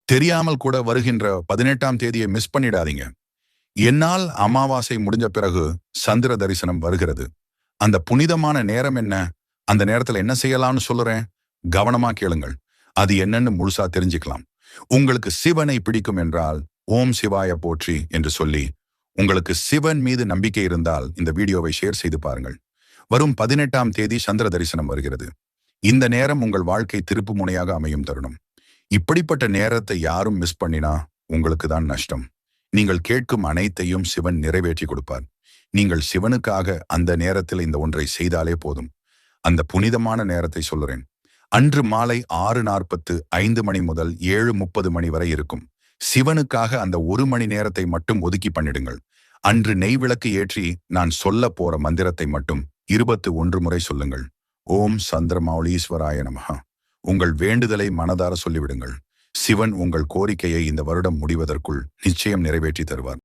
தெரியாமல் கூட வருகின்ற 18ஆம் தேதியை மிஸ் பண்ணிடாதீங்க. என்னால் அமாவாசை முடிஞ்ச பிறகு சந்திர தரிசனம் வருகிறது. அந்த புனிதமான நேரம் என்ன? அந்த நேரத்துல என்ன செய்யலாம்னு சொல்லுறேன். கவனமா கேளுங்கள். அது என்னன்னு முழுசா தெரிஞ்சுக்கலாம். உங்களுக்கு சிவனை பிடிக்கும் என்றால் ஓம் சிவாய போற்றி என்று சொல்லி, உங்களுக்கு சிவன் மீது நம்பிக்கை இருந்தால் இந்த வீடியோவை ஷேர் செய்து பாருங்கள். வரும் 18ஆம் தேதி சந்திர தரிசனம் வருகிறது. இந்த நேரம் உங்கள் வாழ்க்கை திருப்பு முனையாக அமையும் தருணம். இப்படிப்பட்ட நேரத்தை யாரும் மிஸ் பண்ணினா உங்களுக்கு தான் நஷ்டம். நீங்கள் கேட்கும் அனைத்தையும் சிவன் நிறைவேற்றி கொடுப்பார். நீங்கள் சிவனுக்காக அந்த நேரத்தில் இந்த ஒன்றை செய்தாலே போதும். அந்த புனிதமான நேரத்தை சொல்லுறேன். அன்று மாலை 6:45 மணி முதல் 7:30 மணி வரை இருக்கும். சிவனுக்காக அந்த 1 மணி நேரத்தை மட்டும் ஒதுக்கி பண்ணிடுங்கள். அன்று நெய் விளக்கு ஏற்றி நான் சொல்ல போற மந்திரத்தை மட்டும் 21 முறை சொல்லுங்கள். ஓம் சந்திரமௌலீஸ்வராய நமஹ. உங்கள் வேண்டுதலை மனதார சொல்லிவிடுங்கள். சிவன் உங்கள் கோரிக்கையை இந்த வருடம் முடிவதற்குள் நிச்சயம் நிறைவேற்றி தருவார்.